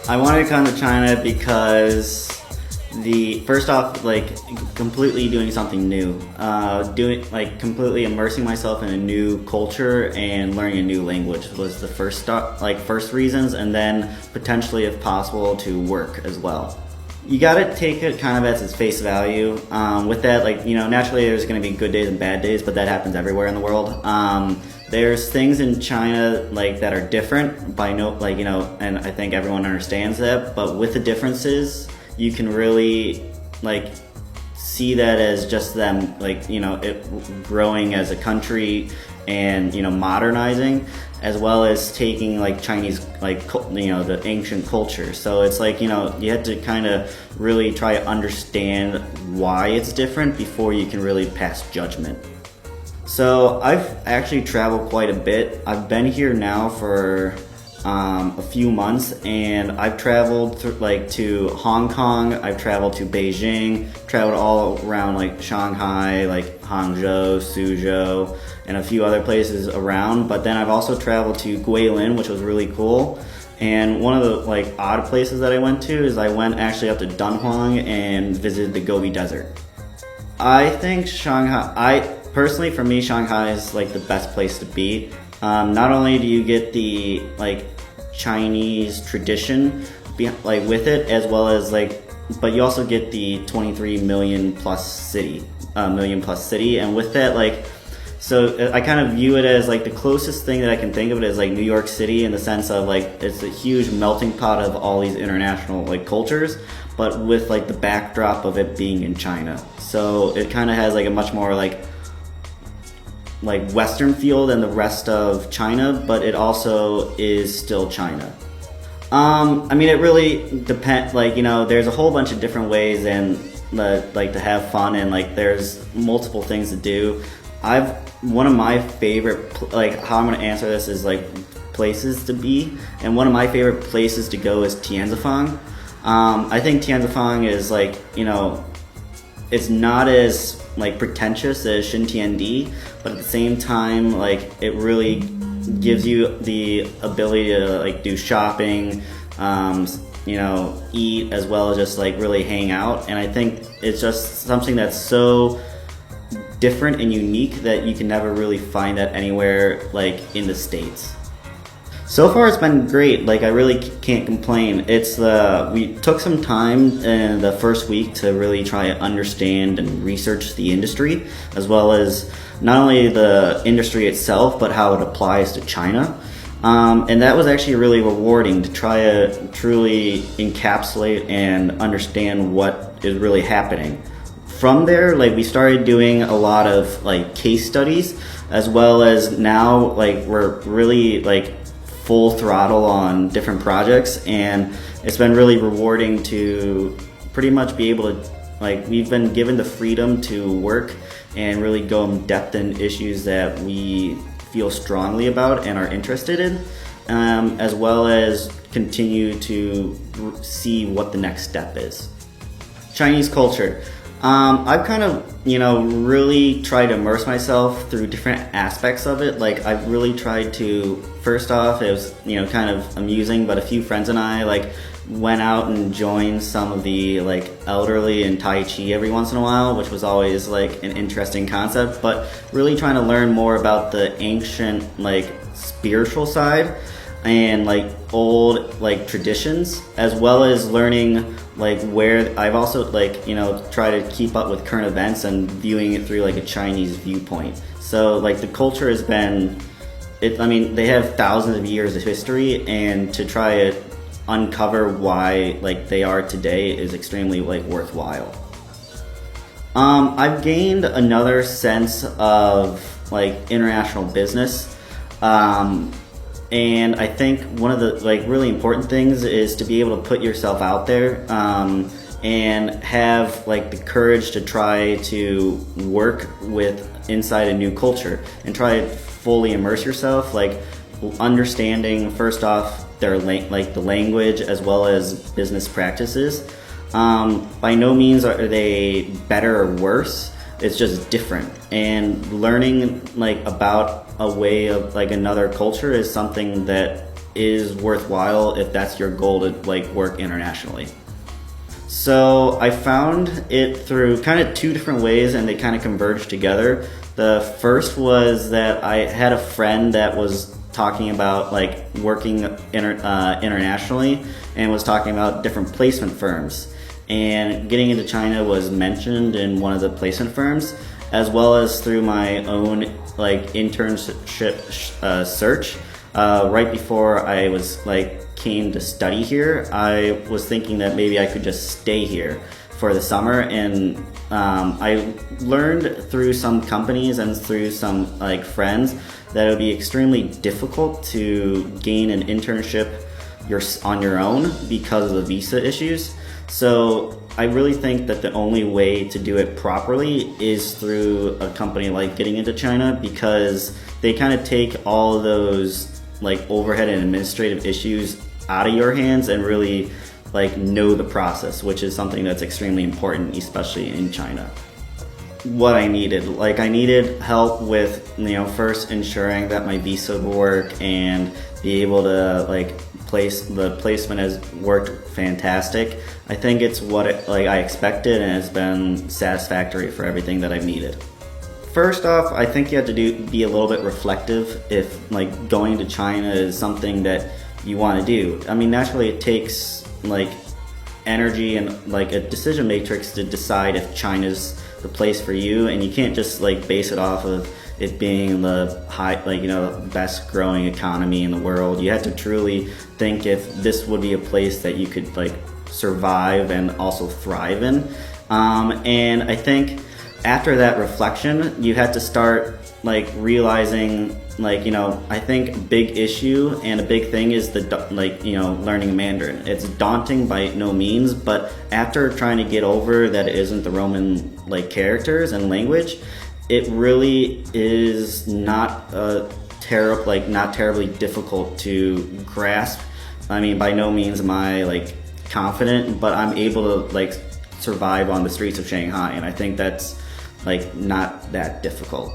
I wanted to come to China because first off, completely doing something new, completely immersing myself in a new culture and learning a new language was the first reasons, and then potentially, if possible, to work as well. You gotta take it kind of as its face value. With that, naturally there's gonna be good days and bad days, but that happens everywhere in the world. There's things in China that are different and I think everyone understands that, but with the differences, you can really see that as just them it growing as a country and modernizing, as well as taking Chinese the ancient culture. So it's you have to kind of really try to understand why it's different before you can really pass judgment. So I've actually traveled quite a bit. I've been here now for a few months, and I've traveled to Hong Kong, I've traveled to Beijing, traveled all around Shanghai, Hangzhou, Suzhou, and a few other places around. But then I've also traveled to Guilin, which was really cool. And one of the odd places that I went to is I went actually up to Dunhuang and visited the Gobi Desert. I think personally, for me, Shanghai is the best place to be. Not only do you get the Chinese tradition with it, as well as but you also get the 23 million plus city, and with that so I kind of view it as the closest thing that I can think of it as New York City, in the sense of it's a huge melting pot of all these international cultures, but with the backdrop of it being in China. So it kind of has a much more Western feel than the rest of China, but it also is still China. It really depends. There's a whole bunch of different ways and to have fun, and there's multiple things to do. One of my favorite how I'm gonna answer this is places to be, and one of my favorite places to go is Tianzifang. I think Tianzifang is it's not as pretentious as Xintiandi, but at the same time it really gives you the ability to do shopping, eat, as well as just really hang out. And I think it's just something that's so different and unique that you can never really find that anywhere in the States. So far, it's been great. I really can't complain. We took some time in the first week to really try to understand and research the industry, as well as not only the industry itself, but how it applies to China. And that was actually really rewarding to try to truly encapsulate and understand what is really happening. From there, we started doing a lot of case studies, as well as now we're really full throttle on different projects, and it's been really rewarding to pretty much be able to we've been given the freedom to work and really go in depth in issues that we feel strongly about and are interested in, as well as continue to see what the next step is. Chinese culture. I've kind of, really tried to immerse myself through different aspects of it. I've really tried to, first off, it was, kind of amusing, but a few friends and I, went out and joined some of the, elderly in Tai Chi every once in a while, which was always, an interesting concept, but really trying to learn more about the ancient, spiritual side and, old, traditions, as well as learning where I've also try to keep up with current events and viewing it through a Chinese viewpoint. So the culture has been, they have thousands of years of history, and to try to uncover why they are today is extremely worthwhile. I've gained another sense of international business. And I think one of the really important things is to be able to put yourself out there, and have like the courage to try to work with inside a new culture and try to fully immerse yourself, like understanding first off their like the language as well as business practices. By no means are they better or worse. It's just different, and learning like about a way of like another culture is something that is worthwhile if that's your goal to like work internationally. So I found it through kind of two different ways, and they kind of converged together. The first was that I had a friend that was talking about like working internationally, and was talking about different placement firms. And getting into China was mentioned in one of the placement firms, as well as through my own like internship search. Right before I was like came to study here, I was thinking that maybe I could just stay here for the summer, and I learned through some companies and through some like friends that it would be extremely difficult to gain an internship on your own because of the visa issues. So I really think that the only way to do it properly is through a company like Getting Into China, because they kind of take all of those like overhead and administrative issues out of your hands and really like know the process, which is something that's extremely important, especially in China. What I needed help with, first ensuring that my visa would work and be able to like the placement has worked fantastic. I think it's what I expected, and it's been satisfactory for everything that I've needed. First off, I think you have to be a little bit reflective if like going to China is something that you want to do. I mean, naturally it takes like energy and like a decision matrix to decide if China's the place for you, and you can't just like base it off of it being the best growing economy in the world. You have to truly think if this would be a place that you could like survive and also thrive in. And I think after that reflection, you had to start like realizing I think a big issue and a big thing is learning Mandarin. It's daunting by no means, but after trying to get over that it isn't the Roman like characters and language, it really is not terribly difficult to grasp. I mean, by no means am I like confident, but I'm able to like survive on the streets of Shanghai, and I think that's like not that difficult.